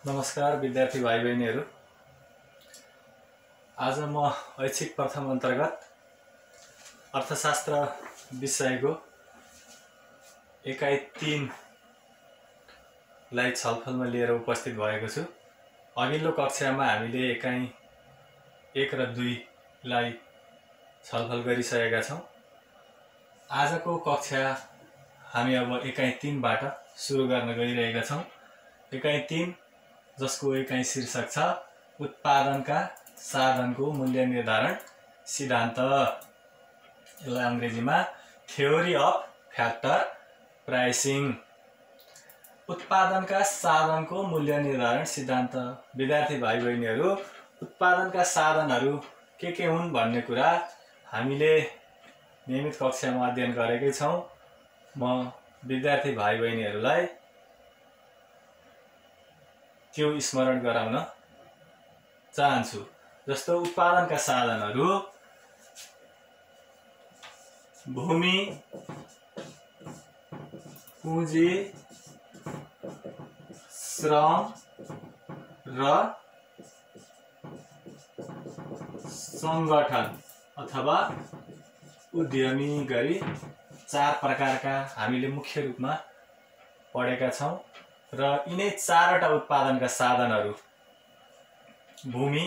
नमस्कार विद्यार्थी भाइ बहिनीहरू। आज म ऐच्छिक प्रथम अन्तर्गत अर्थशास्त्र विषयको एकाइ 3 लाई छलफलमा लिएर उपस्थित भएको छु। अघिल्लो कक्षामा हामीले एकाइ 1 र 2 लाई छलफल गरिसकेका छौं। आजको कक्षा हामी अब एकाइ 3 बाट सुरु गर्न गइरहेका छौं। एकाइ 3 जसको एकाइ शीर्षक छ उत्पादनका साधनको मूल्य निर्धारण सिद्धान्त। यसलाई अंग्रेजीमा थ्योरी अफ फ्याक्टर प्राइसिङ। उत्पादनका साधनको मूल्य निर्धारण सिद्धान्त। विद्यार्थी भाइ बहिनीहरू, उत्पादनका साधनहरू के हुन् भन्ने कुरा हामीले नियमित कक्षामा अध्ययन गरेकै छौं। म विद्यार्थी भाइ बहिनीहरूलाई त्यो स्मरण गराउन चाहन्छु। जस्तो उत्पादनका साधनहरू भूमि, पुँजी, श्रम र संगठन अथवा उद्यमी गरी 4 प्रकारका हामीले मुख्य रूपमा पढेका छौं। र यिनै 4वटा उत्पादनका साधनहरू भूमि,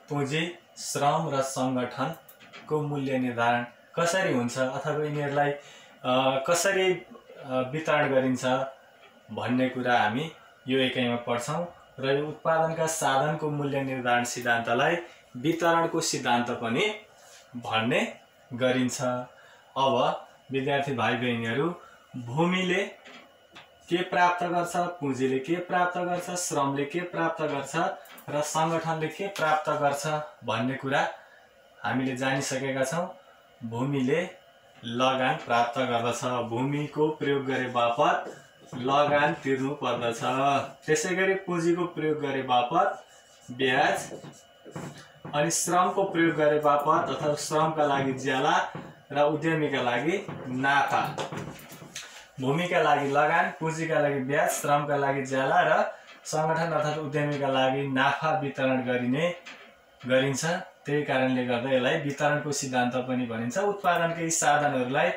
पुँजी, श्रम र संगठनको मूल्य निर्धारण कसरी हुन्छ अथवा यिनीहरूलाई कसरी वितरण गरिन्छ भन्ने कुरा हामी यो एकाइमा पढ्छौं। र यो उत्पादनका साधनको मूल्य निर्धारण सिद्धान्तलाई वितरणको सिद्धान्त पनि भन्ने गरिन्छ। अब विद्यार्थी भाइ बहिनीहरू, भूमिले के प्राप्त गर्छ, पुँजीले के प्राप्त गर्छ, श्रमले के प्राप्त गर्छ र संगठनले के प्राप्त गर्छ भन्ने कुरा हामीले जानिसकेका छौं। भूमिले लगान प्राप्त गर्दछ, भूमिको प्रयोग गरे बापत लगान तिर्नु पर्दछ। त्यसैगरी पुँजीको प्रयोग गरे बापत ब्याज, अनि श्रमको प्रयोग गरे बापत अथवा श्रमका लागि ज्याला र उद्यमीका लागि नाफा। भूमिका लागि लगान, पुँजीका लागि ब्याज, श्रमका लागि ज्याला र संगठन अर्थात् उद्यमीका लागि नाफा वितरण गरिन्छ। त्यही कारणले गर्दा यसलाई वितरणको सिद्धान्त पनि भनिन्छ। उत्पादनकै साधनहरूलाई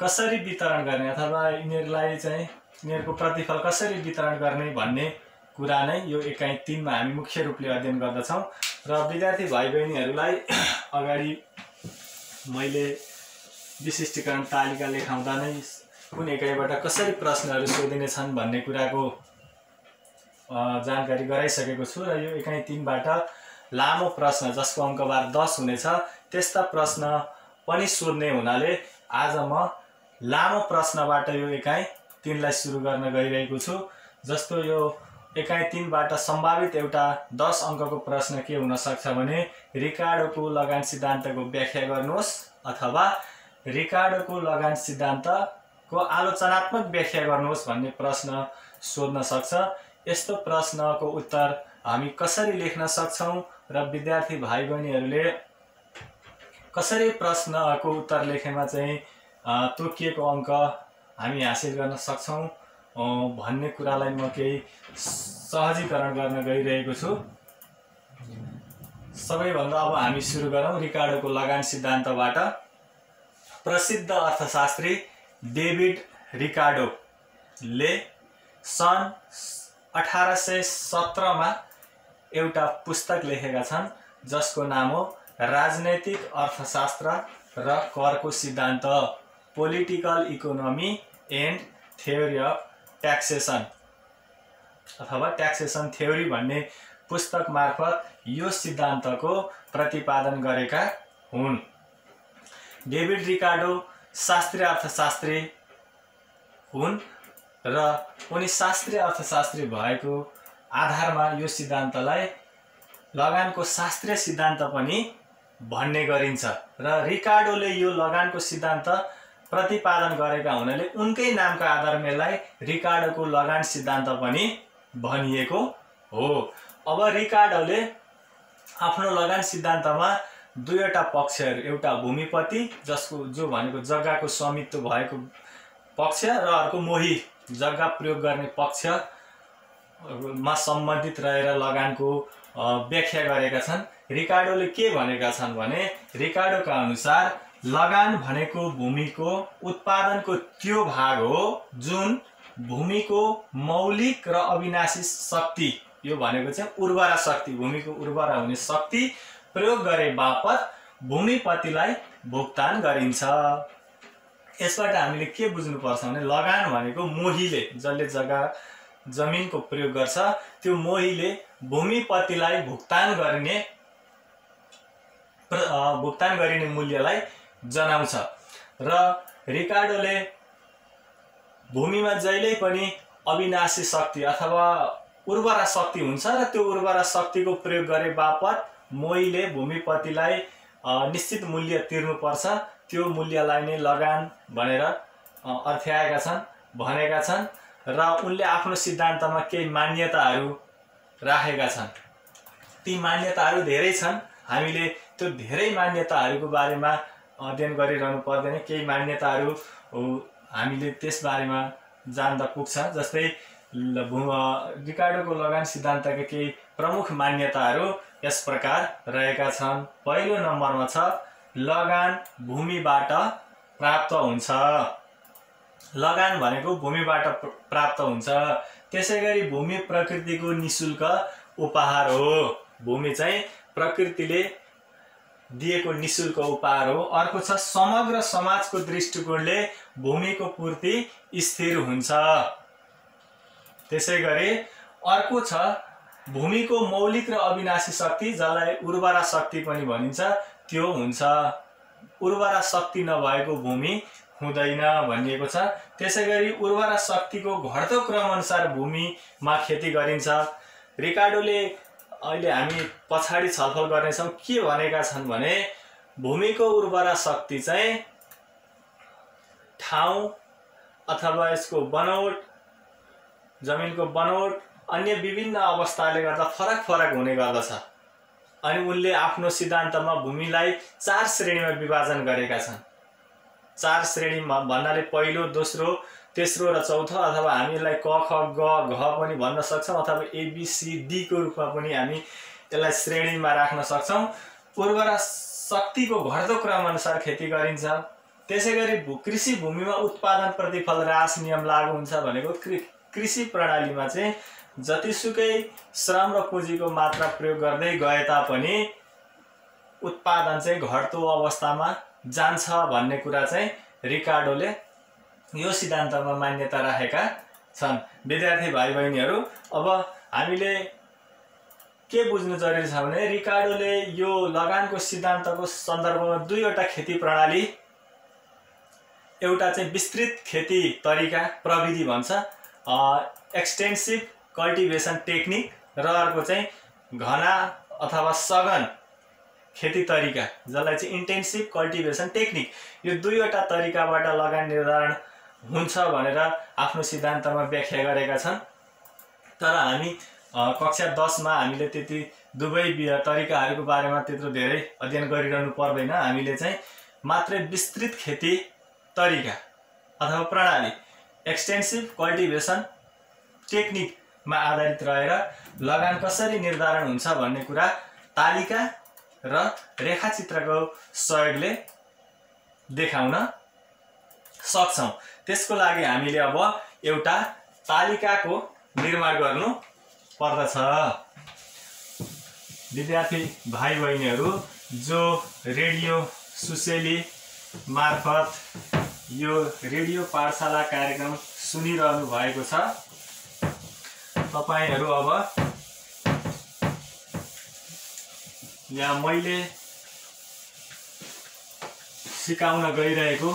कसरी वितरण गर्ने अथवा यिनीहरूलाई चाहिँ यिनीहरूको प्रतिफल कसरी वितरण गर्ने भन्ने कुरा नै यो एकाइ 3 मा हामी मुख्य रूपले अध्ययन गर्दछौं। र विद्यार्थी भाइ बहिनीहरूलाई अगाडि मैले विशिष्टीकरण तालिका लेखाउँदा नै कुन एकाइबाट कसरी प्रश्नहरू सोधिने छन् भन्ने कुराको जानकारी गराइसकेको छु। र यो एकाइ 3 बाट लामो प्रश्न जसको अङ्कभार 10 हुनेछ त्यस्ता प्रश्न पनि सोध्ने हुनाले आज म लामो प्रश्नबाट यो एकाइ 3 लाई सुरु गर्न गइरहेको छु। जस्तो यो एकाइ 3 बाट सम्भावित एउटा 10 अङ्कको प्रश्न के हुन सक्छ भने रिकार्डोको लगान सिद्धान्तको व्याख्या गर्नुहोस् अथवा रिकार्डोको लगान सिद्धान्तको आलोचनात्मक व्याख्या गर्नुहोस् भन्ने प्रश्न सोध्न सक्छ। यस्तो प्रश्नको उत्तर हामी कसरी लेख्न सक्छौं र विद्यार्थी भाइ बहिनीहरूले कसरी प्रश्नको उत्तर लेखेमा चाहिँ तोकिएको अङ्क हामी हासिल गर्न सक्छौं भन्ने कुरालाई म केही सहजीकरण गर्न गइरहेको छु। सबैभन्दा अब हामी सुरु गरौं रिकार्डोको लगान सिद्धान्तबाट। प्रसिद्ध अर्थशास्त्री डेभिड रिकार्डोले सन् 1817 मा एउटा पुस्तक लेखेका छन् जसको नाम हो राजनैतिक अर्थशास्त्र र करको सिद्धान्त, political economy and theory of taxation अथवा ट्याक्सेसन थ्योरी भन्ने पुस्तक मार्फत यो सिद्धान्तको प्रतिपादन गरेका हुन्। डेभिड रिकार्डो शास्त्रीय अर्थशास्त्री हुन् र उनी शास्त्रीय अर्थशास्त्री भएको आधारमा यो सिद्धान्तलाई लगानको शास्त्रीय सिद्धान्त पनि भन्ने गरिन्छ। र रिकार्डोले यो लगानको सिद्धान्त प्रतिपादन गरेका हुनाले उनकै नामका आधारमा यसलाई रिकार्डोको लगान सिद्धान्त पनि भनिएको हो। अब रिकार्डोले आफ्नो लगान सिद्धान्तमा 2वटा पक्षहरू, एउटा भूमिपति जो भनेको जग्गाको स्वामित्व भएको पक्ष र अर्को मोही जग्गा प्रयोग गर्ने पक्ष मा सम्बन्धित रहेर लगानको व्याख्या गरेका छन्। रिकार्डोले के भनेका छन् भने रिकार्डोका अनुसार लगान भनेको भूमिको उत्पादनको त्यो भाग हो जुन भूमिको मौलिक र अविनाशी शक्ति, यो भनेको चाहिँ उर्वरा शक्ति, भूमिको उर्वरा हुने शक्ति प्रयोग गरे बापत भूमिपतिलाई भुक्तान गरिन्छ। यसबाट हामीले के बुझ्नुपर्छ भने लगान भनेको मोहीले, जसले जमिनको प्रयोग गर्छ त्यो मोहीले भूमिपतिलाई भुक्तान गरिने मूल्यलाई जनाउँछ। र रिकार्डोले भूमिमा जहिल्यै पनि अविनाशी शक्ति अथवा उर्वरा शक्ति हुन्छ र त्यो उर्वरा शक्तिको प्रयोग गरे बापत मोहीले भूमिपतिलाई निश्चित मूल्य तिर्नुपर्छ, त्यो मूल्यलाई नै लगान भनेर अर्थ्याएका छन्, भनेका छन्। र उनले आफ्नो सिद्धान्तमा केही मान्यताहरू राखेका छन्। ती मान्यताहरू धेरै छन्, हामीले त्यो धेरै मान्यताहरूको बारेमा अध्ययन गरिरहनु पर्दैन। केही मान्यताहरू हामीले त्यस बारेमा जान्दा पुग्छ। जस्तै रिकार्डोको लगान सिद्धान्तका केही प्रमुख मान्यताहरू यस प्रकार रहेका छन्। पहिलो नम्बरमा छ लगान भूमिबाट प्राप्त हुन्छ। लगान भनेको भूमिबाट प्राप्त हुन्छ। त्यसैगरी भूमि प्रकृतिको निशुल्क उपहार हो। भूमि चाहिँ प्रकृतिले दिएको निशुल्क उपहार हो। अर्को छ समग्र समाजको दृष्टिकोणले भूमिको पूर्ति स्थिर हुन्छ। त्यसैगरी अर्को छ भूमिको मौलिक र अविनाशी शक्ति, जसलाई उर्वरा शक्ति पनि भनिन्छ, त्यो हुन्छ। उर्वरा शक्ति नभएको भूमि हुँदैन भनिएको छ। त्यसैगरी उर्वरा शक्तिको घट्दो क्रम अनुसार भूमिमा खेती गरिन्छ। रिकार्डोले अहिले हामी पछाडि छलफल गर्नेछौँ के भनेका छन् भने भूमिको उर्वरा शक्ति चाहिँ ठाउँ अथवा यसको बनोट, जमिनको बनोट, अन्य विभिन्न अवस्थाले गर्दा फरक फरक हुने गर्दछ। अनि उनले आफ्नो सिद्धान्तमा भूमिलाई 4 श्रेणीमा विभाजन गरेका छन्। 4 श्रेणी भन्नाले पहिलो, दोस्रो, तेस्रो र चौथो, अथवा हामीलाई क ख ग घ पनि भन्न सक्छौँ, अथवा ABCD को रूपमा पनि हामी यसलाई श्रेणीमा राख्न सक्छौँ। उर्वरा शक्तिको घट्दो क्रम अनुसार खेती गरिन्छ। त्यसैगरी कृषि भूमिमा उत्पादन प्रतिफल ह्रास नियम लागू हुन्छ भनेको कृषि प्रणालीमा चाहिँ जतिसुकै श्रम र पुँजीको मात्रा प्रयोग गर्दै गए तापनि उत्पादन चाहिँ घट्दो अवस्थामा जान्छ भन्ने कुरा चाहिँ रिकार्डोले यो सिद्धान्तमा मान्यता राखेका छन्। विद्यार्थी भाइ बहिनीहरू, अब हामीले के बुझ्नु जरुरी छ भने रिकार्डोले यो लगानको सिद्धान्तको सन्दर्भमा दुईवटा खेती प्रणाली, एउटा चाहिँ विस्तृत खेती तरिका प्रविधि भन्छ, एक्सटेन्सिभ कल्टिभेसन टेक्निक, र अर्को चाहिँ घना अथवा सघन खेती तरिका, जसलाई चाहिँ इन्टेन्सिभ कल्टिभेसन टेक्निक, यो दुईवटा तरिकाबाट लगान निर्धारण हुन्छ भनेर आफ्नो सिद्धान्तमा व्याख्या गरेका छन्। तर हामी कक्षा 10 मा हामीले त्यति दुवै तरिकाहरूको बारेमा त्यत्रो धेरै अध्ययन गरिरहनु पर्दैन। हामीले चाहिँ मात्रै विस्तृत खेती तरिका अथवा प्रणाली एक्सटेन्सिभ कल्टिभेसन टेक्निकमा आधारित रहेर लगान कसरी निर्धारण हुन्छ भन्ने कुरा तालिका र रेखाचित्रको सहयोगले देखाउन सक्छौं। त्यसको लागि हामीले अब एउटा तालिकाको निर्माण गर्नु पर्दछ। विद्यार्थी भाइ बहिनीहरू, जो रेडियो सुसेली मार्फत यो रेडियो पाठशाला कार्यक्रम सुनिरहनु भएको छ, तपाईहरु अब यहाँ मैले सिकाउन गइरहेको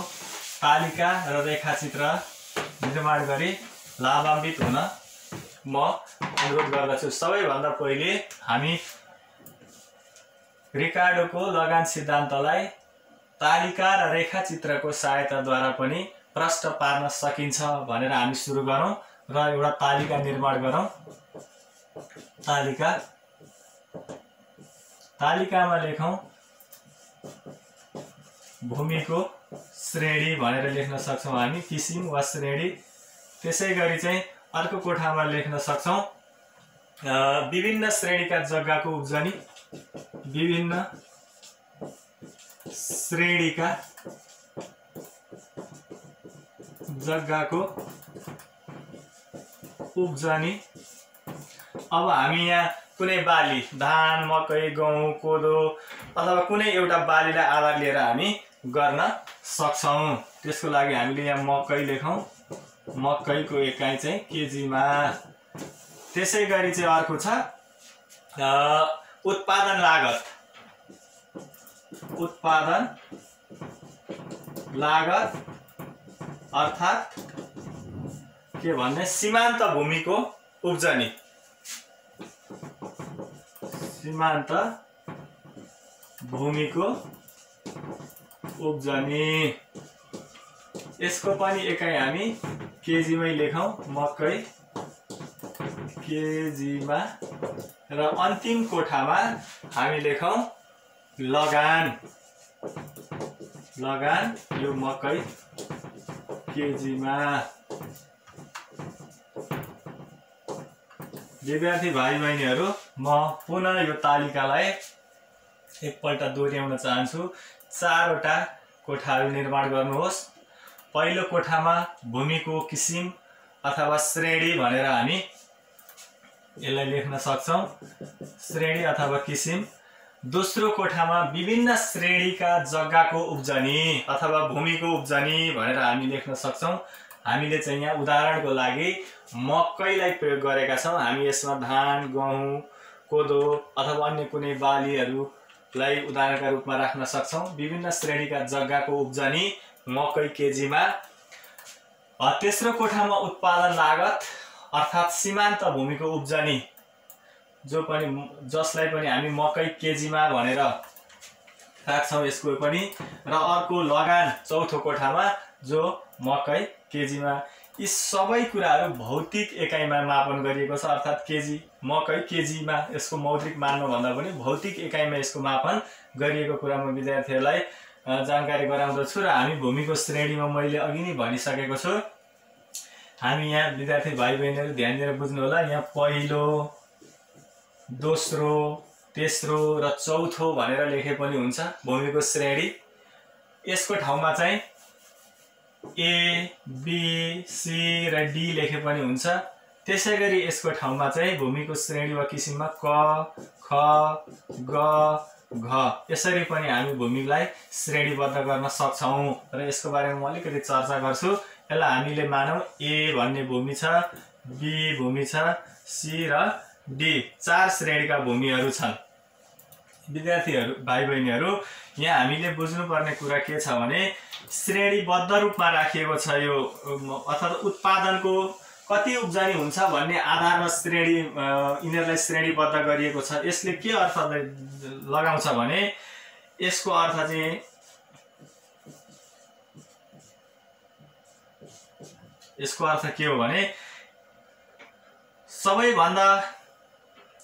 तालिका र रेखाचित्र निर्माण गरी लाभान्वित हुन म अनुरोध गर्दछु। सबैभन्दा पहिले हामी रिकार्डोको लगान सिद्धान्तलाई तालिका र रेखाचित्रको सहायताद्वारा पनि प्रष्ट पार्न सकिन्छ भनेर हामी सुरु गरौँ र एउटा तालिका निर्माण गरौँ। तालिकामा लेखौँ भूमिको श्रेणी भनेर लेख्न सक्छौं हामी, किसिम वा श्रेणी। त्यसैगरी चाहिँ अर्को कोठामा लेख्न सक्छौं विभिन्न श्रेणीका जग्गाको उब्जनी, विभिन्न श्रेणीका जग्गाको उब्जनी। अब हामी यहाँ कुनै बाली, धान, मकै, गहुँ, कोदो अथवा कुनै एउटा बालीलाई आधार लिएर हामी गर्न सक्छौं। त्यसको लागि हामीले यहाँ मकै लेखौं, मकैको एकाइ चाहिँ केजीमा। त्यसै गरी चाहिँ अर्को छ उत्पादन लागत। उत्पादन लागत अर्थात् के भन्ने सीमान्त भूमिको उब्जनी, सीमान्त भूमिको उब्जनी। यसको पनि एकाइ हामी केजीमै लेखौं, मकै केजीमा। र अन्तिम कोठामा हामी लेखौं लगान, लगान यो मकै केजीमा। विद्यार्थी भाइ बहिनीहरू, म पुनः यो तालिकालाई एकपल्ट दोहोर्याउन चाहन्छु। 4 वटा कोठाहरू निर्माण गर्नुहोस्। पहिलो कोठामा भूमिको किसिम अथवा श्रेणी भनेर हामी यसलाई लेख्न सक्छौं, श्रेणी अथवा किसिम। दोस्रो कोठामा विभिन्न श्रेणीका जग्गाको उब्जनी अथवा भूमिको उब्जनी भनेर हामी लेख्न सक्छौं। हामीले चाहिँ यहाँ उदाहरणको लागि मकैलाई प्रयोग गरेका छौं। हामी यसमा धान, गहुँ, कोदो अथवा अन्य कुनै बालीहरूलाई उदाहरणका रूपमा राख्न सक्छौं। विभिन्न श्रेणीका जग्गाको उब्जनी मकै केजीमा। तेस्रो कोठामा उत्पादन लागत अर्थात् सीमान्त भूमिको उब्जनी, जसलाई पनि हामी मकै केजीमा भनेर राख्छौं यसको पनि। र अर्को लगान चौथो कोठामा जो मकै केजीमा। यी सबै कुराहरू भौतिक एकाइमा मापन गरिएको छ, अर्थात् केजी। मकै केजीमा यसको मौद्रिक मानमा भन्दा पनि भौतिक एकाइमा यसको मापन गरिएको कुरामा विद्यार्थीहरूलाई जानकारी गराउँदछु। र हामी भूमिको श्रेणीमा मैले अघि नै भनिसकेको छु। हामी यहाँ विद्यार्थी भाइ बहिनीहरू ध्यान दिएर बुझ्नु होला। यहाँ पहिलो, दोस्रो, तेस्रो र चौथो भनेर लेखे पनि हुन्छ भूमिको श्रेणी। यसको ठाउँमा चाहिँ ए, बी, सी र डी लेखे पनि हुन्छ। त्यसै गरी यसको ठाउँमा चाहिँ भूमिको श्रेणी वा किसिममा क, ख, ग, घ यसरी पनि हामी भूमिलाई श्रेणीबद्ध गर्न सक्छौं। र यसको बारेमा म अलिकति चर्चा गर्छु। यसलाई हामीले मानौं ए भन्ने भूमि छ, बी भूमि छ, सी र डी 4 श्रेणीका भूमिहरू छन्। विद्यार्थीहरू भाइ बहिनीहरू, यहाँ हामीले बुझ्नुपर्ने कुरा के छ भने श्रेणीबद्ध रूपमा राखिएको छ यो, अर्थात् उत्पादनको कति उब्जनी हुन्छ भन्ने आधारमा श्रेणी यिनीहरूलाई श्रेणीबद्ध गरिएको छ। यसले के अर्थ लगाउँछ भने यसको अर्थ चाहिँ यसको अर्थ के हो भने सबैभन्दा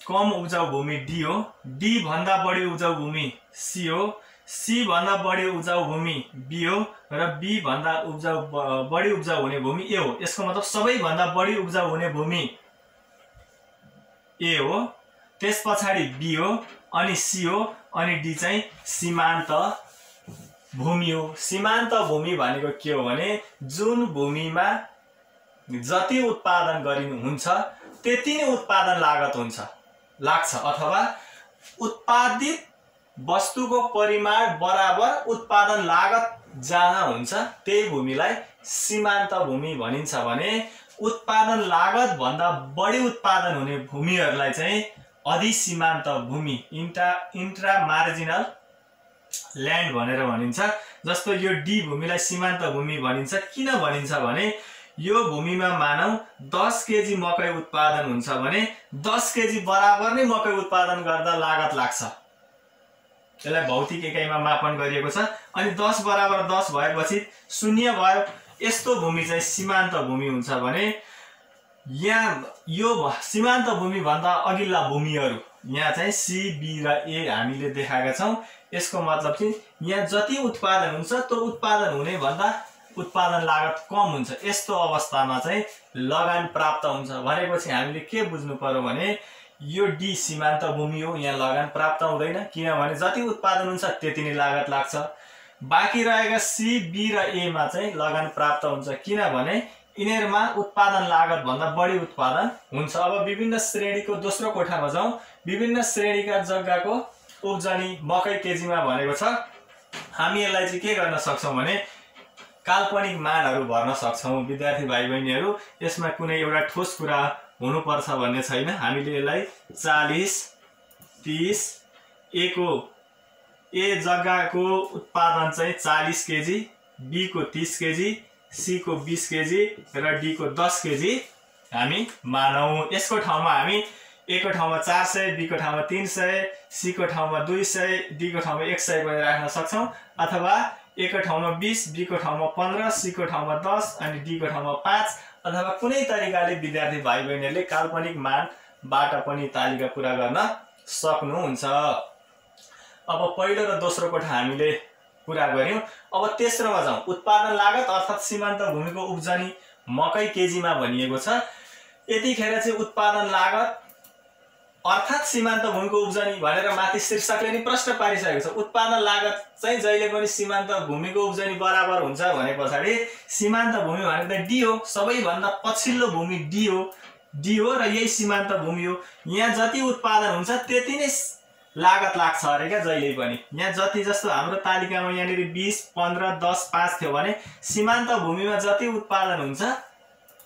कम उब्जाउ भूमि डी हो, डी भन्दा बढी उब्जाउ भूमि सी हो, सी भन्दा बढी उब्जाउ भूमि बी हो र बी भन्दा बढी उब्जाउ हुने भूमि ए हो। यसको मतलब सबैभन्दा बढी उब्जाउ हुने भूमि ए हो, त्यस पछाडि बी हो, अनि सी हो, अनि डी चाहिँ सीमान्त भूमि हो। सीमान्त भूमि भनेको के हो भने जुन भूमिमा जति उत्पादन गरिनुहुन्छ त्यति नै उत्पादन लागत लाग्छ अथवा उत्पादित वस्तुको परिमाण बराबर उत्पादन लागत जहाँ हुन्छ त्यही भूमिलाई सीमान्त भूमि भनिन्छ भने उत्पादन लागत भन्दा बढी उत्पादन हुने भूमिहरूलाई चाहिँ अधिसीमान्त भूमि इंट्रा मार्जिनल ल्यान्ड भनेर भनिन्छ। जस्तो यो डी भूमिलाई सीमान्त भूमि भनिन्छ। किन भनिन्छ भने यो भूमिमा मानौ 10 केजी मकै उत्पादन हुन्छ भने 10 केजी बराबर नै मकै उत्पादन गर्दा लागत लाग्छ। यसलाई भौतिक एकाइमा मापन गरिएको छ। अनि 10 बराबर 10 भएपछि 0 भयो। यस्तो भूमि चाहिँ सीमान्त भूमि हुन्छ भने यहाँ यो सीमान्त भूमि भन्दा अघिल्ला भूमिहरू यहाँ चाहिँ सी, बी र ए हामीले देखाएका छौं। यसको मतलब चाहिँ यहाँ जति उत्पादन हुन्छ त्यो उत्पादन हुने भन्दा उत्पादन लागत कम हुन्छ। यस्तो अवस्थामा चाहिँ लगान प्राप्त हुन्छ। भनेपछि हामीले के बुझ्नु पर्यो भने यो डी सीमान्त भूमि हो, यहाँ लगान प्राप्त हुँदैन किनभने जति उत्पादन हुन्छ त्यति नै लागत लाग्छ। बाँकी रहेका सी, बी र ए मा चाहिँ लगान प्राप्त हुन्छ किनभने यिनीहरुमा उत्पादन लागत भन्दा बढी उत्पादन हुन्छ। अब विभिन्न श्रेणीको दोस्रो कोठामा जाउँ। विभिन्न श्रेणीका जग्गाको उब्जनी मकै केजीमा भनेको छ। हामी यसलाई चाहिँ के गर्न सक्छौं भने काल्पनिक मानहरू भर्न सक्छौं। विद्यार्थी भाइ बहिनीहरू, यसमा कुनै एउटा ठोस कुरा हुनुपर्छ भन्ने छैन। हामीले यसलाई 40, 30, ए जग्गाको उत्पादन चाहिँ 40 केजी, बी को 30 केजी, सी को 20 केजी र डी को 10 केजी हामी मानौं। यसको ठाउँमा हामी ए को ठाउँमा 400, बी को ठाउँमा 300, सी को ठाउँमा 200, डी को ठाउँमा 100 पनि राख्न सक्छौं, अथवा ए को ठाउँमा 20, बी को ठाउँमा 15, सी को ठाउँमा 10 अनि डी को ठाउँमा 5, अथवा कुनै तरिकाले विद्यार्थी भाइ बहिनीहरूले काल्पनिक मानबाट पनि तालिका पूरा गर्न सक्नुहुन्छ। अब पहिलो र दोस्रो कोठा हामीले पूरा गर्यौं। अब तेस्रोमा जाउँ। उत्पादन लागत अर्थात् सीमान्त भूमिको उब्जनी मकै केजीमा भनिएको छ। यतिखेर चाहिँ उत्पादन लागत अर्थात् सीमान्त भूमिको उब्जनी भनेर माथि शीर्षकले नि प्रश्न पारिसकेको छ। उत्पादन लागत चाहिँ जहिले पनि सीमान्त भूमिको उब्जनी बराबर हुन्छ भने पछाडि सीमान्त भूमि भनेको त डी हो, सबैभन्दा पछिल्लो भूमि डी हो र यही सीमान्त भूमि हो। यहाँ जति उत्पादन हुन्छ त्यति नै लागत लाग्छ अरे क्या जहिले पनि। यहाँ जति जस्तो हाम्रो तालिकामा यहाँनिर 20, 15, 10, 5 थियो भने सीमान्त भूमिमा जति उत्पादन हुन्छ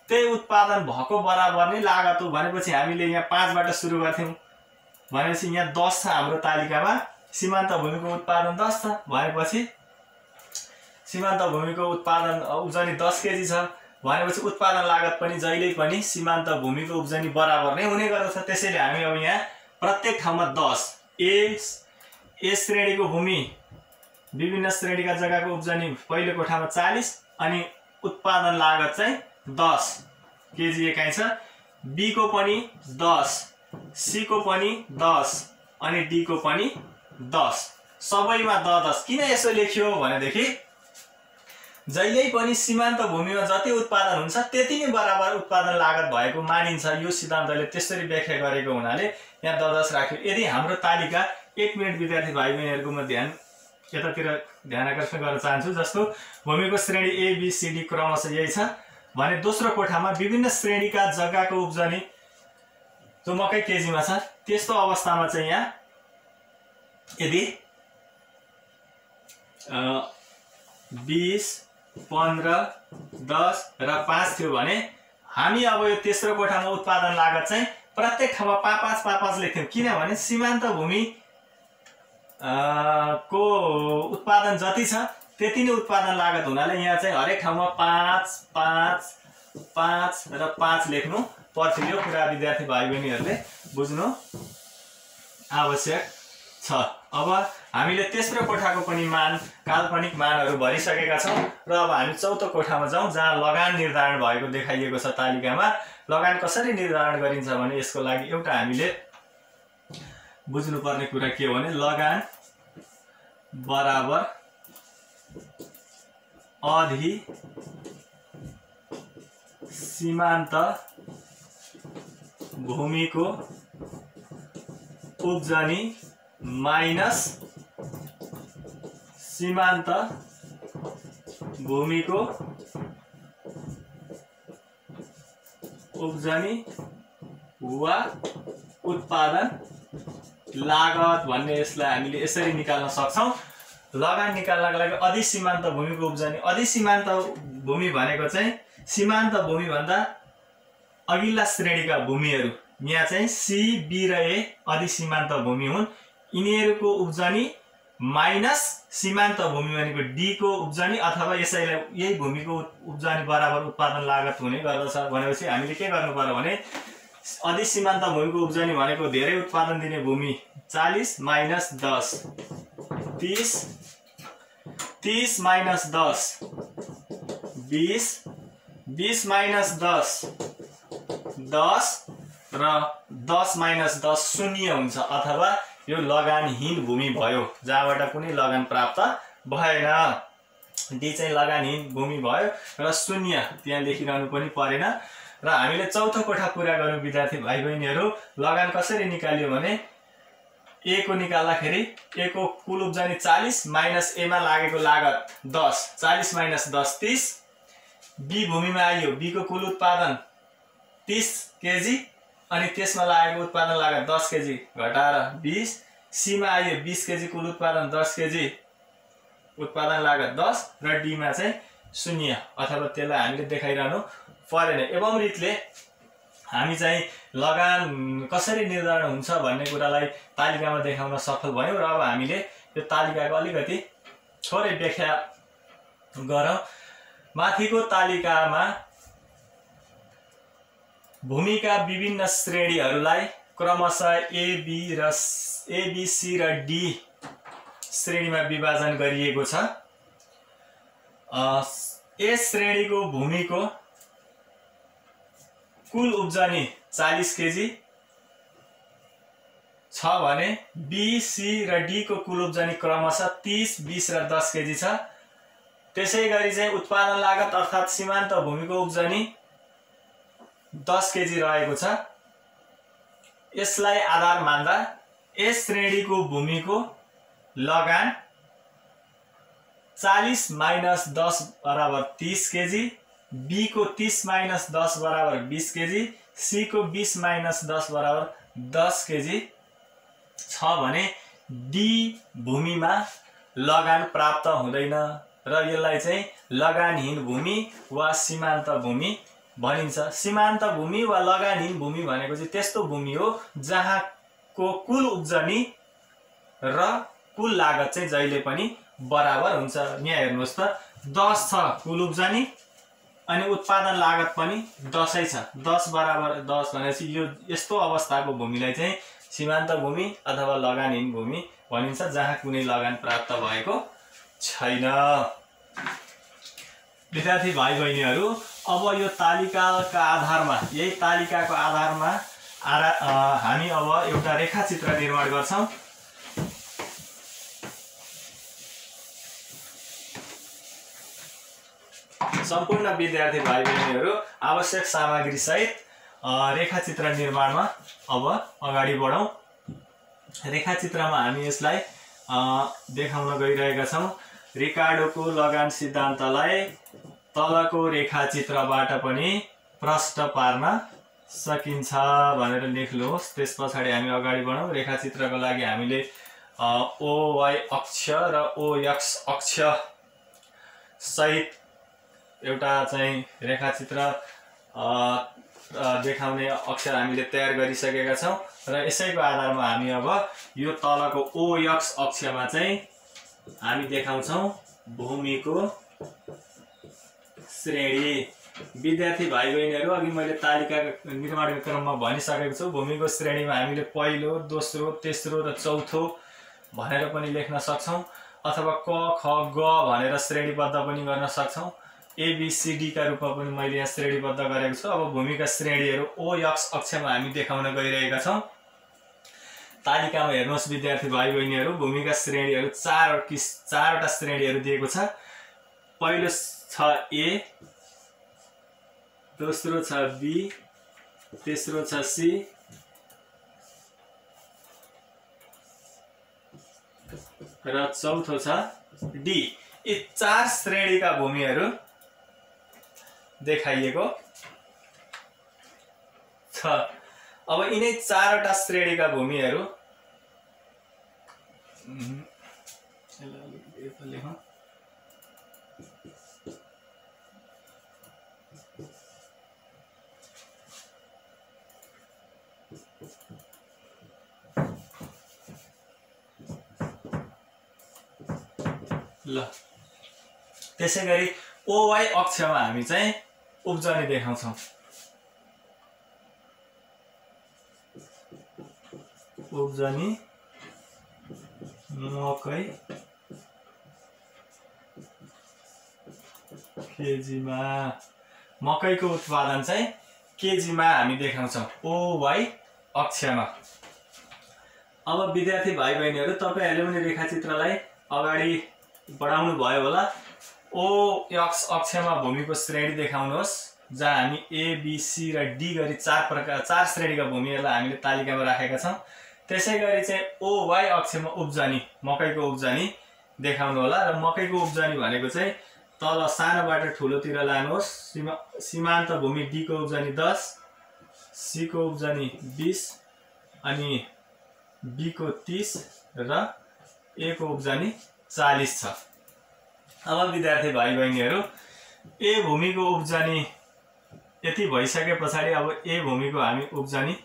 त्यही उत्पादन भएको बराबर नै लागत हो भनेपछि हामीले यहाँ 5 बाट सुरु गर्थ्यौं भनेपछि यहाँ 10 छ हाम्रो तालिकामा। सीमान्त भूमिको उत्पादन 10 छ भनेपछि सीमान्त भूमिको उत्पादन उब्जनी 10 केजी छ भनेपछि उत्पादन लागत पनि जहिले पनि सीमान्त भूमिको उब्जनी बराबर नै हुने गर्दछ। त्यसैले हामी अब यहाँ प्रत्येक ठाउँमा 10 ए श्रेणीको भूमि विभिन्न श्रेणीका जग्गाको उब्जनी पहिलो कोठामा 40 अनि उत्पादन लागत चाहिँ 10 केजी एकाइ छ। बी को पनि 10, सी को पनि 10 अनि डी को पनि 10, सबैमा 10। किन यसो लेखियो भनेदेखि जहिल्यै पनि सीमान्त भूमिमा जति उत्पादन हुन्छ त्यति नै बराबर उत्पादन लागत भएको मानिन्छ। यो सिद्धान्तले त्यसरी व्याख्या गरेको हुनाले यहाँ 10 राख्यो। यदि हाम्रो तालिका 1 मिनेट विद्यार्थी भाइ बहिनीहरुको म यतातिर ध्यान आकर्षण गर्न चाहन्छु। जस्तो भूमिको श्रेणी ए बी सी डी क्रमशः यही छ भने दोस्रो कोठामा विभिन्न श्रेणीका जग्गाको उब्जनी जो मकै केजीमा छ त्यस्तो अवस्थामा चाहिँ यहाँ यदि 20, 15, 10 र 5 थियो भने हामी अब यो तेस्रो कोठामा उत्पादन लागत चाहिँ प्रत्येक ठाउँमा 5 लेख्थ्यौं किनभने सीमान्त भूमि को उत्पादन जति छ त्यति नै उत्पादन लागत हुनाले यहाँ चाहिँ हरेक ठाउँमा 5, 5, 5 र 5 लेख्नु पर्थ्यो। यो कुरा विद्यार्थी भाइ बहिनीहरूले बुझ्नु आवश्यक छ। अब हामीले तेस्रो कोठाको पनि मान काल्पनिक मानहरू भरिसकेका छौं र अब हामी चौथो कोठामा जाउँ जहाँ लगान निर्धारण भएको देखाइएको छ तालिकामा। लगान कसरी निर्धारण गरिन्छ भने यसको लागि एउटा हामीले बुझ्नुपर्ने कुरा के हो भने लगान बराबर अधि सीमान्त भूमिको उब्जनी माइनस सीमान्त भूमिको उब्जनी वा उत्पादन लागत भन्ने यसलाई हामीले यसरी निकाल्न सक्छौं। लगान निकाल्नका लागि अधि सीमान्त भूमिको उब्जनी, अधि सीमान्त भूमि भनेको चाहिँ सीमान्त भूमि भन्दा अघिल्ला श्रेणीका भूमिहरू यहाँ चाहिँ सी बी र ए अधि सीमान्त भूमि हुन्। यिनीहरूको उब्जनी माइनस सीमान्त भूमि भनेको डी को उब्जनी अथवा यसैलाई यही भूमिको उब्जनी बराबर उत्पादन लागत हुने गर्दछ। भनेपछि हामीले के गर्नु पर्यो भने अधि सीमान्त भूमिको उब्जनी भनेको धेरै उत्पादन दिने भूमि 40 माइनस 10 30, 30 माइनस 10 20, 20 माइनस 10 10 र 10 माइनस 10 शून्य हुन्छ अथवा यो लगानहीन भूमि भयो जहाँबाट कुनै लगान प्राप्त भएन। डी चाहिँ लगानहीन भूमि भयो र शून्य त्यहाँ लेखिरहनु पनि परेन। र हामीले चौथो कोठा पूरा गर्यौं विद्यार्थी भाइ बहिनीहरू। लगान कसरी निकालियो भने ए को निकाल्दाखेरि ए को कुल उब्जनी 40 माइनस ए मा लागेको लागत 10, 40 माइनस 10 30। बी भूमिमा आइयो, बी को कुल उत्पादन 30 केजी अनि त्यसमा लागेको उत्पादन लागत 10 केजी घटाएर 20। सी मा आइयो, 20 केजी कुल उत्पादन 10 केजी उत्पादन लागत 10 र डी मा चाहिँ 0 अथवा त्यसलाई हामीले देखाइरहनु परेन। एवं रीतले हामी चाहिँ लगान कसरी निर्धारण हुन्छ भन्ने कुरालाई तालिकामा देखाउन सफल भयौं र अब हामीले यो तालिकाको अलिकति थोरै व्याख्या गरौँ। माथिको तालिकामा भूमिका विभिन्न श्रेणीहरूलाई क्रमशः ए बी सी र डी श्रेणीमा विभाजन गरिएको छ। ए श्रेणीको भूमिको कुल उब्जनी 40 केजी छ भने बी सी र डी को कुल उब्जनी क्रमशः 30, 20 र 10 केजी छ। त्यसैगरी चाहिँ उत्पादन लागत अर्थात् सीमान्त भूमिको उब्जनी 10 केजी रहेको छ। यसलाई आधार मान्दा ए श्रेणीको भूमिको लगान 40 माइनस 10 बराबर 30 केजी, बी को 30 माइनस 10 बराबर 20 केजी, सी को 20 माइनस 10 बराबर 10 केजी छ भने डी भूमिमा लगान प्राप्त हुँदैन र यसलाई चाहिँ लगानहीन भूमि वा सीमान्त भूमि भनिन्छ। सीमान्त भूमि वा लगानहीन भूमि भनेको चाहिँ त्यस्तो भूमि हो जहाँको कुल उब्जनी र कुल लागत चाहिँ जहिले पनि बराबर हुन्छ। यहाँ हेर्नुहोस् त 10 छ कुल उब्जनी अनि उत्पादन लागत पनि 10 छ। 10 बराबर 10 भनेपछि यो यस्तो अवस्थाको भूमिलाई चाहिँ सीमान्त भूमि अथवा लगानहीन भूमि भनिन्छ जहाँ कुनै लगान प्राप्त भएको छैन। विद्यार्थी भाइ बहिनीहरू, अब यो तालिकाका आधारमा, यही तालिकाको आधारमा हामी अब एउटा रेखाचित्र निर्माण गर्छौं। सम्पूर्ण विद्यार्थी भाइ बहिनीहरू आवश्यक सामग्री सहित रेखाचित्र निर्माणमा अब अगाडि बढौं। रेखाचित्रमा हामी यसलाई देखाउन गइरहेका छौं। रिकार्डोको लगान सिद्धान्तलाई तलको रेखाचित्रबाट पनि प्रष्ट पार्न सकिन्छ भनेर लेख्नुहोस्। त्यसपछि हामी अगाडि बढौं। रेखाचित्रको लागि हामीले OY अक्ष र OX अक्ष सहित एउटा चाहिँ रेखाचित्र देखाउने अक्षर हामीले तयार गरिसकेका छौं र यसैको आधारमा हामी अब यो तलको OX अक्षमा चाहिँ हामी देखाउँछौं भूमिको श्रेणी। विद्यार्थी भाइ बहिनीहरू, अघि मैले तालिका निर्माणको क्रममा भनिसकेको छु। भूमिको श्रेणीमा हामीले पहिलो, दोस्रो, तेस्रो र चौथो भनेर पनि लेख्न सक्छौं अथवा क ख ग भनेर श्रेणीबद्ध पनि गर्न सक्छौं। ABCD का रूपमा पनि मैले यहाँ श्रेणीबद्ध गरेको छु। अब भूमिका श्रेणीहरू OX अक्षमा हामी देखाउन गइरहेका छौं। तालिकामा हेर्नुहोस् विद्यार्थी भाइ बहिनीहरू, भूमिका श्रेणीहरू चारवटा श्रेणीहरू दिएको छ। पहिलो छ A, दोस्रो छ B, तेस्रो छ C र चौथो छ D। यी 4 श्रेणीका भूमिहरू देखाइएको छ। अब यिनै 4वटा श्रेणीका भूमिहरू ल त्यसैगरी OY अक्षमा हामी चाहिँ उब्जनी देखाउँछौं। उब्जनी मकै केजीमा, मकैको उत्पादन चाहिँ केजीमा हामी देखाउँछौं OY अक्षमा। अब विद्यार्थी भाइ बहिनीहरू, तपाईहरुले पनि रेखाचित्रलाई अगाडि बढाउनु भयो होला। OX अक्षमा भूमिको श्रेणी देखाउनुहोस् जहाँ हामी ए बी सी र डी गरी चार श्रेणीका भूमिहरूलाई हामीले तालिकामा राखेका छौँ। त्यसै गरी चाहिँ OY अक्षमा उब्जनी मकैको उब्जनी देखाउनु होला र मकैको उब्जनी भनेको चाहिँ तल सानोबाट ठुलोतिर लानुहोस्। सीमान्त भूमि डी को उब्जनी 10, सी को उब्जनी 20 अनि बी को 30 र ए को उब्जनी 40 छ। अब विद्यार्थी भाइ बहिनीहरू ए भूमिको उब्जनी यति भइसके पछाडि अब ए भूमिको हामी उब्जनी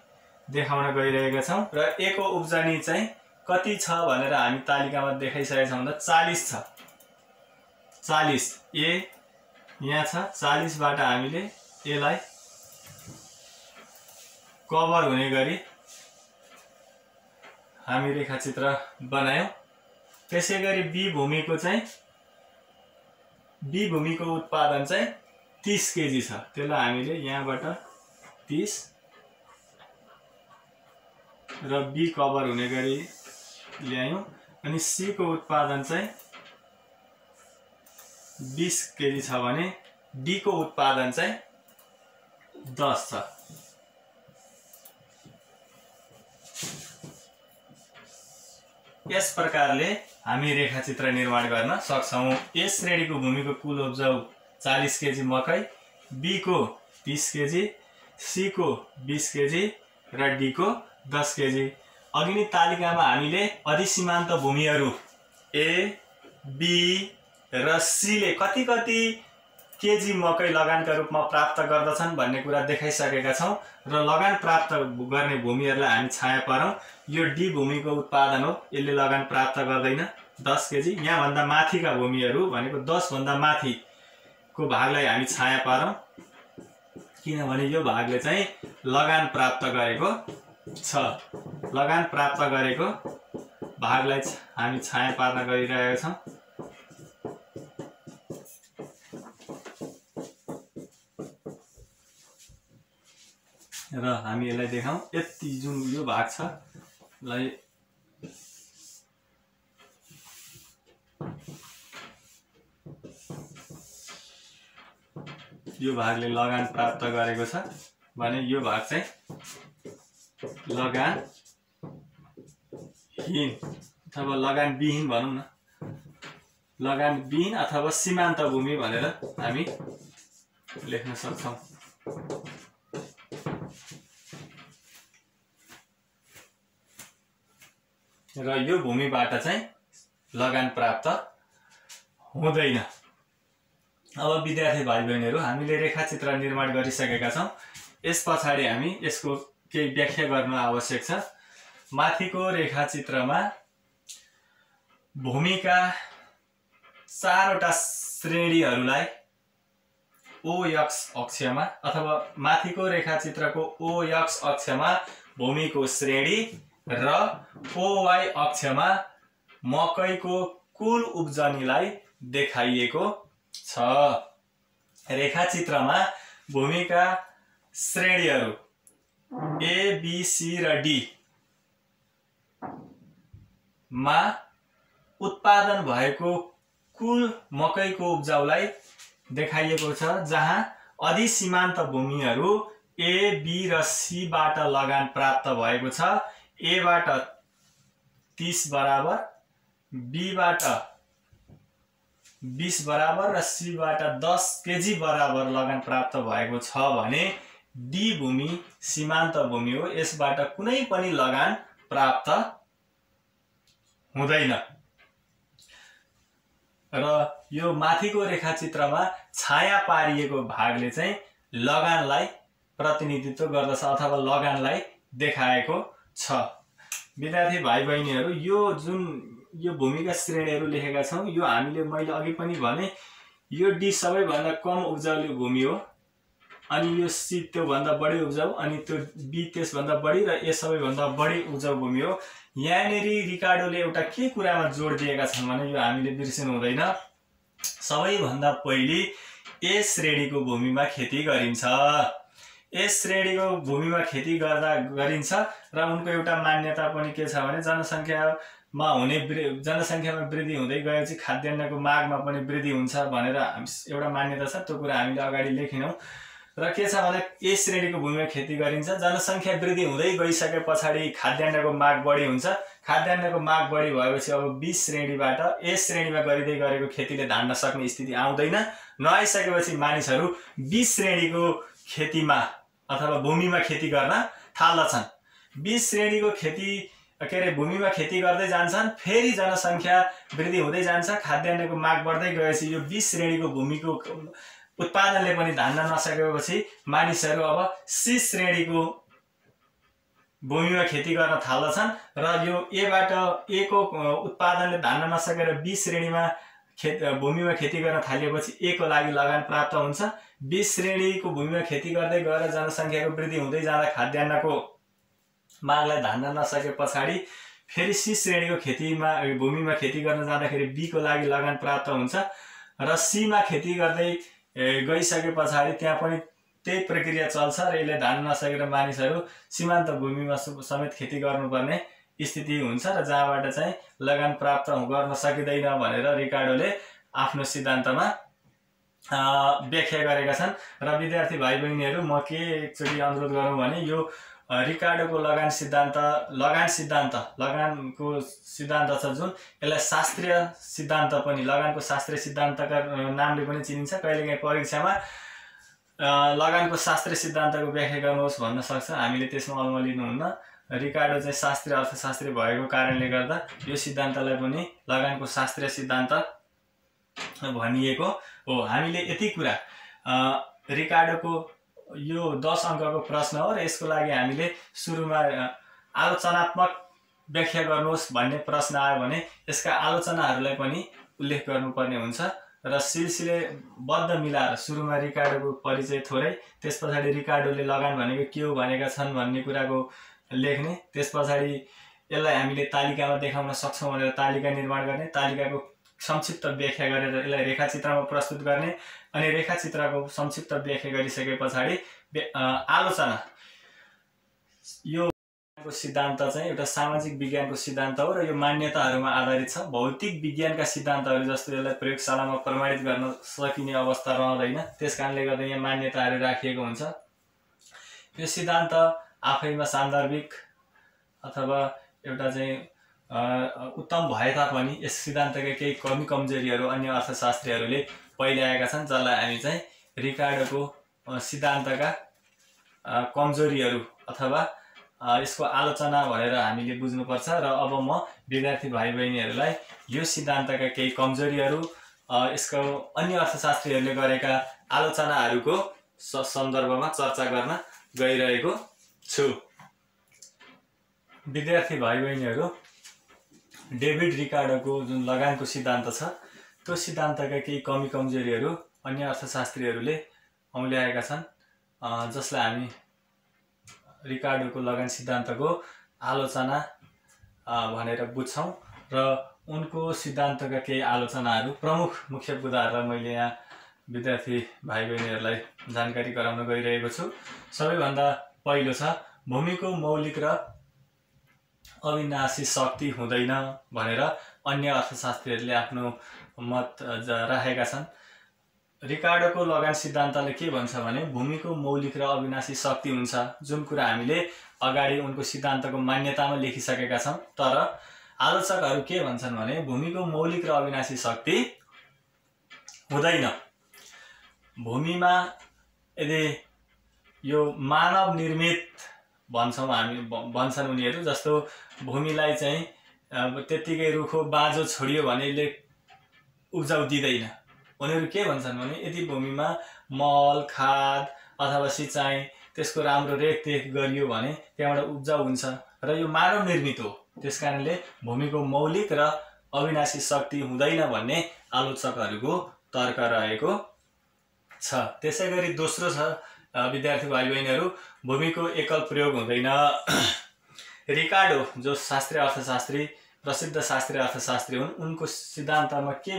देखाउन गइरहेका छौँ र ए को उब्जनी चाहिँ कति छ भनेर हामी तालिकामा देखाइसकेका छौँ भन्दा 40 छ। 40 ए यहाँ छ। 40 बाट हामीले एलाई कभर हुने गरी हामी रेखाचित्र बनायौं। त्यसै गरी बी भूमिको उत्पादन चाहिँ 30 केजी छ। त्यसलाई हामीले यहाँबाट 30 र बी कभर हुने गरी ल्यायौं। अनि सी को उत्पादन चाहिँ 20 केजी छ भने डी को उत्पादन चाहिँ 10 छ। यस प्रकारले हामी रेखाचित्र निर्माण गर्न सक्छौं। ए श्रेणीको भूमिको कुल उब्जाउ 40 केजी मकै, बी को 30 केजी, सी को 20 केजी र डी को 10 केजी। अघि नै तालिकामा हामीले अधिसीमान्त भूमिहरू ए, बी र सी ले कति कति केजी मकै लगानका रूपमा प्राप्त गर्दछन् भन्ने कुरा देखाइसकेका छौं र लगान प्राप्त गर्ने भूमिहरूलाई हामी छाया पारौं। यो डी भूमिको उत्पादन हो, यसले लगान प्राप्त गर्दैन 10 केजी। यहाँ भन्दा माथिका भूमिहरू भनेको 10 भन्दा माथिको भागलाई हामी छाया पारौं किनभने यो भागले चाहिँ लगान प्राप्त गरेको छ। लगान प्राप्त गरेको भागलाई हामी छाया पार्न गइरहेका छौं। र हामी यसलाई देखाउँ। यति जुन यो भाग छ लाई यो भागले लगान प्राप्त गरेको छ भने यो भाग चाहिँ लगानहीन अथवा लगान विहीन भनौं न, लगान विहीन अथवा सीमान्त भूमि भनेर हामी लेख्न सक्छौं। र यो भूमिबाट चाहिँ लगान प्राप्त हुँदैन। अब विद्यार्थी भाइ बहिनीहरू हामीले रेखाचित्र निर्माण गरिसकेका छौं। यस पछाडि हामी यसको केही व्याख्या गर्न आवश्यक छ। माथिको रेखाचित्रमा भूमिका 4 वटा श्रेणीहरूलाई OX अक्षमा अथवा माथिको रेखाचित्रको OX अक्षमा भूमिको श्रेणी र OY अक्षमा मकैको कुल उब्जनीलाई देखाइएको छ। रेखाचित्रमा भूमिका श्रेणीहरू A, B, C र D मा उत्पादन भएको कुल मकैको उब्जाउलाई देखाइएको छ, जहाँ अधिसीमान्त भूमिहरू A, B र C बाट लगान प्राप्त भएको छ। A बाट 30 बराबर, B बाट 20 बराबर र C बाट 10 केजी बराबर लगान प्राप्त भएको छ भने D भूमि सीमान्त भूमि हो, यसबाट कुनै पनि लगान प्राप्त हुँदैन। र यो माथिको रेखाचित्रमा छाया पारिएको भागले चाहिँ लगानलाई प्रतिनिधित्व गर्दछ अथवा लगानलाई देखाएको छ। विद्यार्थी भाइ बहिनीहरू यो भूमिका श्रेणीहरू लेखेका छौं। यो हामीले मैले अघि पनि भने यो डी सबैभन्दा कम उब्जाउ भूमि हो, अनि यो सी त्यो भन्दा बढी उब्जाउ, अनि त्यो बी त्यसभन्दा बढी र ए सबैभन्दा बढी उब्जाउ भूमि हो। यहाँनेरि रिकार्डोले एउटा के कुरामा जोड दिएका छन् भने यो हामीले बिर्सिनु हुँदैन। सबैभन्दा पहिले ए श्रेणीको भूमिमा खेती गरिन्छ। ए श्रेणीको भूमिमा खेती गरिन्छ र उनको एउटा मान्यता पनि के छ भने जनसंख्यामा वृद्धि हुँदै गएपछि खाद्यान्नको मागमा पनि वृद्धि हुन्छ भनेर एउटा मान्यता छ। त्यो कुरा हामीले अगाडि लेखिनौं। र के छ भने ए श्रेणीको भूमिमा खेती गरिन्छ। जनसङ्ख्या वृद्धि हुँदै गइसके पछाडि खाद्यान्नको माग बढी हुन्छ। खाद्यान्नको माग बढी भएपछि अब बी श्रेणीबाट ए श्रेणीमा गरिँदै गरेको खेतीले धान्न सक्ने स्थिति आउँदैन। नआइसकेपछि मानिसहरू बी श्रेणीको खेतीमा अथवा भूमिमा खेती गर्न थाल्दछन्। बी श्रेणीको भूमिमा खेती गर्दै जान्छन्। फेरि जनसङ्ख्या वृद्धि हुँदै जान्छ। खाद्यान्नको माग बढ्दै गएपछि यो बी श्रेणीको भूमिको उत्पादनले पनि धान्न नसकेपछि मानिसहरू अब सी श्रेणीको भूमिमा खेती गर्न थाल्दछन् र यो ए को उत्पादनले धान्न नसकेर बी श्रेणीमा भूमिमा खेती गर्न थालिएपछि ए को लागि लगान प्राप्त हुन्छ। बी श्रेणीको भूमिमा खेती गर्दै गएर जनसङ्ख्याको वृद्धि हुँदै जाँदा खाद्यान्नको मागलाई धान्न नसके पछाडि फेरि सी श्रेणीको भूमिमा खेती गर्न जाँदाखेरि बी को लागि लगान प्राप्त हुन्छ र सीमा खेती गर्दै गइसके पछाडि त्यहाँ पनि त्यही प्रक्रिया चल्छ र यसले धान्न नसकेर मानिसहरू सीमान्त भूमिमा समेत खेती गर्नुपर्ने स्थिति हुन्छ र जहाँबाट चाहिँ लगान प्राप्त गर्न सकिँदैन भनेर रिकार्डोले आफ्नो सिद्धान्तमा व्याख्या गरेका छन्। र विद्यार्थी भाइ बहिनीहरू म के एकचोटि अनुरोध गरौँ भने यो रिकार्डोको लगानको सिद्धान्त छ जुन यसलाई शास्त्रीय सिद्धान्त पनि लगानको शास्त्रीय सिद्धान्तका नामले पनि चिनिन्छ। कहिलेकाहीँ परीक्षामा लगानको शास्त्रीय सिद्धान्तको व्याख्या गर्नुहोस् भन्न सक्छ। हामीले त्यसमा अलमलिनुहुन्न। रिकार्डो चाहिँ शास्त्रीय अर्थशास्त्री भएको कारणले गर्दा यो सिद्धान्तलाई पनि लगानको शास्त्रीय सिद्धान्त भनिएको हो। हामीले यति कुरा रिकार्डोको यो 10 अङ्कको प्रश्न हो र यसको लागि हामीले सुरुमा आलोचनात्मक व्याख्या गर्नुहोस् भन्ने प्रश्न आयो भने यसका आलोचनाहरूलाई पनि उल्लेख गर्नुपर्ने हुन्छ र सिलसिलेबद्ध मिलाएर सुरुमा रिकार्डोको परिचय थोरै, त्यस पछाडि रिकार्डोले लगान भनेको के हो भनेका छन् भन्ने कुराको लेख्ने, त्यस पछाडि यसलाई हामीले तालिकामा देखाउन सक्छौँ भनेर तालिका निर्माण गर्ने, तालिकाको संक्षिप्त व्याख्या गरेर यसलाई रेखाचित्रमा प्रस्तुत गर्ने अनि रेखाचित्रको संक्षिप्त व्याख्या गरिसके पछाडि आलोचना। यो सिद्धान्त चाहिँ एउटा सामाजिक विज्ञानको सिद्धान्त हो र यो मान्यताहरूमा आधारित छ। भौतिक विज्ञानका सिद्धान्तहरू जस्तो यसलाई प्रयोगशालामा प्रमाणित गर्न सकिने अवस्था रहँदैन। त्यसकारणले गर्दा यहाँ मान्यताहरू राखिएको हुन्छ। यो सिद्धान्त आफैमा सान्दर्भिक अथवा एउटा चाहिँ उत्तम भए तापनि यस सिद्धान्तका केही कमी कमजोरीहरू अन्य अर्थशास्त्रीहरूले पहिल्याएका छन्, जसलाई हामी चाहिँ रिकार्डोको सिद्धान्तका कमजोरीहरू अथवा यसको आलोचना भनेर हामीले बुझ्नुपर्छ। र अब म विद्यार्थी भाइ बहिनीहरूलाई यो सिद्धान्तका केही कमजोरीहरू, यसको अन्य अर्थशास्त्रीहरूले गरेका आलोचनाहरूको सन्दर्भमा चर्चा गर्न गइरहेको छु। विद्यार्थी भाइ बहिनीहरू, डेभिड रिकार्डोको जुन लगानको सिद्धान्त छ त्यो सिद्धान्तका केही कमी कमजोरीहरू अन्य अर्थशास्त्रीहरूले औँल्याएका छन्, जसलाई हामी रिकार्डोको लगान सिद्धान्तको आलोचना भनेर बुझ्छौँ र उनको सिद्धान्तका केही आलोचनाहरू प्रमुख मुख्य बुदाहरूलाई मैले यहाँ विद्यार्थी भाइ बहिनीहरूलाई जानकारी गराउन गइरहेको छु। सबैभन्दा पहिलो छ भूमिको मौलिक र अविनाशी शक्ति हुँदैन भनेर अन्य अर्थशास्त्रीहरूले आफ्नो मत राखेका छन्। रिकार्डोको लगान सिद्धान्तले के भन्छ भने भूमिको मौलिक र अविनाशी शक्ति हुन्छ, जुन कुरा हामीले अगाडि उनको सिद्धान्तको मान्यतामा लेखिसकेका छौँ। तर आलोचकहरू के भन्छन् भने भूमिको मौलिक र अविनाशी शक्ति हुँदैन। भूमिमा यदि यो मानव निर्मित भन्छन् उनीहरू, जस्तो भूमिलाई चाहिँ त्यत्तिकै रुखो बाँझो छोडियो भने यसले उब्जाउ दिँदैन। उनीहरू के भन्छन् भने यदि भूमिमा मल, खाद अथवा सिँचाइ त्यसको राम्रो रेखदेख गरियो भने त्यहाँबाट उब्जाउ हुन्छ र यो मानव निर्मित हो। त्यसकारणले भूमिको मौलिक र अविनाशी शक्ति हुँदैन भन्ने आलोचकहरूको तर्क रहेको छ। त्यसै गरी दोस्रो छ विद्यार्थी भाइ बहिनीहरू, भूमिको एकल प्रयोग हुँदैन। रिकार्डो जो शास्त्रीय अर्थशास्त्री, प्रसिद्ध शास्त्रीय अर्थशास्त्री हुन्, उनको सिद्धान्तमा के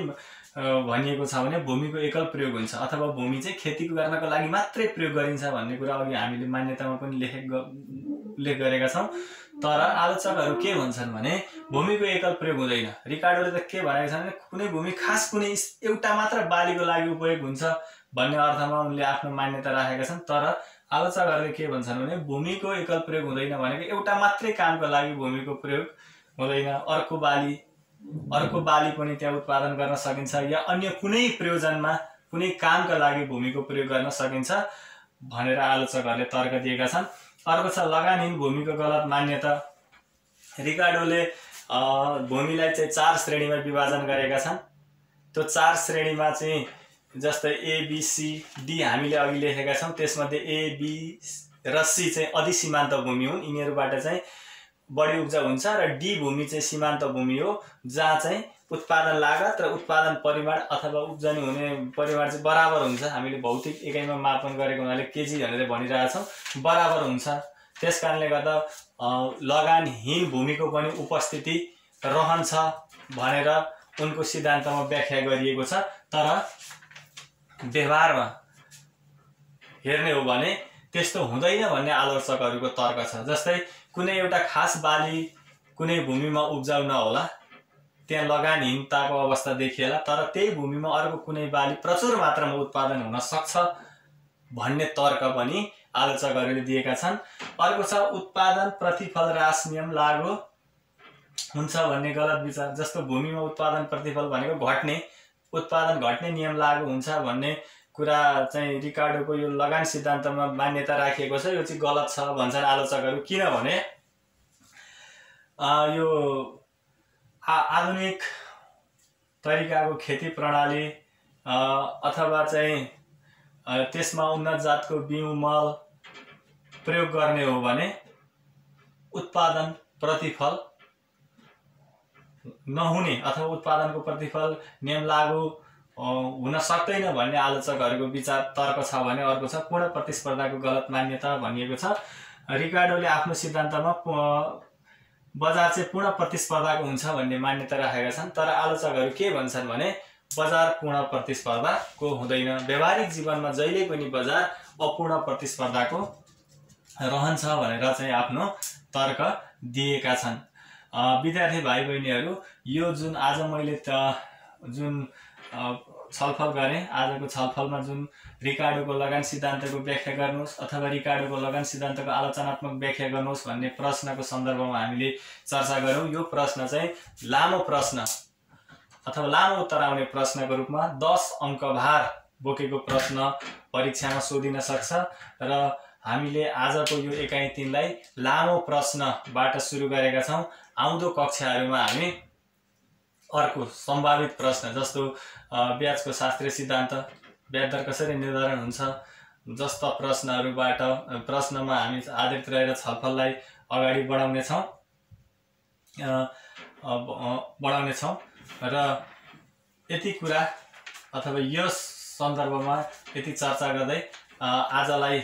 भनिएको छ भने भूमिको एकल प्रयोग हुन्छ अथवा भूमि चाहिँ खेती गर्नको लागि मात्रै प्रयोग गरिन्छ भन्ने कुरा अघि हामीले मान्यतामा पनि उल्लेख गरेका छौँ। तर आलोचकहरू के भन्छन् भने भूमिको एकल प्रयोग हुँदैन। रिकार्डोले त के भनेका छन् भने कुनै भूमि खास कुनै एउटा मात्र बालीको लागि उपयोग हुन्छ भन्ने अर्थमा उनले आफ्नो मान्यता राखेका छन्। तर आलोचकहरूले के भन्छन् भने भूमिको एकल प्रयोग हुँदैन भनेको एउटा मात्रै कामको लागि भूमिको प्रयोग हुँदैन, अर्को बाली पनि त्यहाँ उत्पादन गर्न सकिन्छ या अन्य कुनै प्रयोजनमा कुनै कामका लागि भूमिको प्रयोग गर्न सकिन्छ भनेर आलोचकहरूले तर्क दिएका छन्। अर्को छ लगानहीन भूमिको गलत मान्यता। रिकार्डोले भूमिलाई चाहिँ 4 श्रेणीमा विभाजन गरेका छन्। त्यो 4 श्रेणीमा चाहिँ जस्तै ABCD हामीले अघि लेखेका छौँ। त्यसमध्ये A, B र C चाहिँ अधिसीमान्त भूमि हुन्, यिनीहरूबाट चाहिँ बढी उब्जाउ हुन्छ। र D भूमि चाहिँ सीमान्त भूमि हो, जहाँ चाहिँ उत्पादन लागत र उत्पादन परिमाण अथवा उब्जनी हुने परिमाण चाहिँ बराबर हुन्छ। हामीले भौतिक एकाइमा मापन गरेको हुनाले केजी भनेर भनिरहेछौँ, बराबर हुन्छ। त्यस कारणले गर्दा लगानहीन भूमिको पनि उपस्थिति रहन्छ भनेर उनको सिद्धान्तमा व्याख्या गरिएको छ। तर व्यवहारमा हेर्ने हो भने त्यस्तो हुँदैन भन्ने आलोचकहरूको तर्क छ। जस्तै कुनै एउटा खास बाली कुनै भूमिमा उब्जाउ नहोला, त्यहाँ लगानहीनताको अवस्था देखिएला, तर त्यही भूमिमा अर्को कुनै बाली प्रचुर मात्रामा उत्पादन हुन सक्छ भन्ने तर्क पनि आलोचकहरूले दिएका छन्। अर्को छ उत्पादन प्रतिफल ह्रास नियम लागू हुन्छ भन्ने गलत विचार। जस्तो भूमिमा उत्पादन प्रतिफल भनेको घट्ने, उत्पादन घट्ने नियम लागू हुन्छ भन्ने कुरा चाहिँ रिकार्डोको यो लगान सिद्धान्तमा मान्यता राखिएको छ, यो चाहिँ गलत छ भन्छन् आलोचकहरू। किनभने यो आधुनिक तरिकाको खेती प्रणाली अथवा चाहिँ त्यसमा उन्नत जातको बिउ मल प्रयोग गर्ने हो भने उत्पादन प्रतिफल नहुने अथवा उत्पादनको प्रतिफल नियम लागू हुन सक्दैन भन्ने आलोचकहरूको विचार तर्क छ भने अर्को छ पूर्ण प्रतिस्पर्धाको गलत मान्यता भनिएको छ। रिकार्डोले आफ्नो सिद्धान्तमा बजार चाहिँ पूर्ण प्रतिस्पर्धाको हुन्छ भन्ने मान्यता राखेका छन्। तर आलोचकहरू के भन्छन् भने बजार पूर्ण प्रतिस्पर्धाको हुँदैन। व्यावहारिक जीवनमा जहिले पनि बजार अपूर्ण प्रतिस्पर्धाको रहन्छ भनेर चाहिँ आफ्नो तर्क दिएका छन्। विद्यार्थी भाइ बहिनीहरू, यो जुन आज मैले जुन छलफल गरेँ, आजको छलफलमा जुन रिकार्डोको लगान सिद्धान्तको व्याख्या गर्नुहोस् अथवा रिकार्डोको लगान सिद्धान्तको आलोचनात्मक व्याख्या गर्नुहोस् भन्ने प्रश्नको सन्दर्भमा हामीले चर्चा गऱ्यौँ। यो प्रश्न चाहिँ लामो प्रश्न अथवा लामो उत्तर आउने प्रश्नको रूपमा 10 अङ्क भार बोकेको प्रश्न परीक्षामा सोधिन सक्छ र हामीले आजको यो एकाइ 3 लाई लामो प्रश्नबाट सुरु गरेका छौँ। आउँदो कक्षाहरूमा हामी अर्को सम्भावित प्रश्न जस्तो ब्याजको शास्त्रीय सिद्धान्त, ब्याज दर कसरी निर्धारण हुन्छ जस्ता प्रश्नमा हामी आधारित रहेर छलफललाई अगाडि बढाउनेछौँ र यति कुरा अथवा यस सन्दर्भमा यति चर्चा गर्दै आजलाई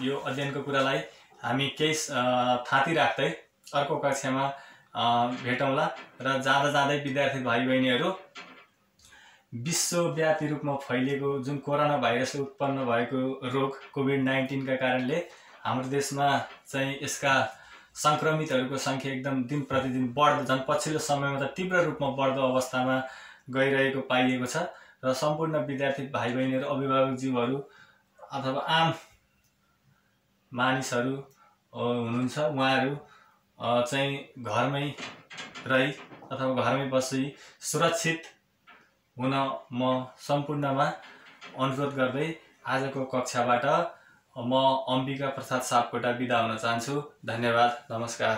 यो अध्ययनको कुरालाई हामी केही थाती राख्दै अर्को कक्षामा भेटौँला। र जाँदा जाँदै विद्यार्थी भाइ बहिनीहरू, विश्वव्यापी रूपमा फैलिएको जुन कोरोना भाइरसले उत्पन्न भएको रोग कोभिड-19 का कारणले हाम्रो देशमा चाहिँ यसका संक्रमितहरूको संख्या एकदम दिन प्रतिदिन बढ्दो, झन् पछिल्लो समयमा त तीव्र रूपमा बढ्दो अवस्थामा गइरहेको पाइएको छ। र सम्पूर्ण विद्यार्थी भाइ बहिनीहरू, अभिभावकज्यूहरू अथवा आम मानिसहरू हुनुहुन्छ, उहाँहरू चाहिँ घरमै रही अथवा घरमै बसी सुरक्षित हुन म सम्पूर्णमा अनुरोध गर्दै आजको कक्षाबाट म अम्बिका प्रसाद सापकोटा बिदा हुन चाहन्छु। धन्यवाद, नमस्कार।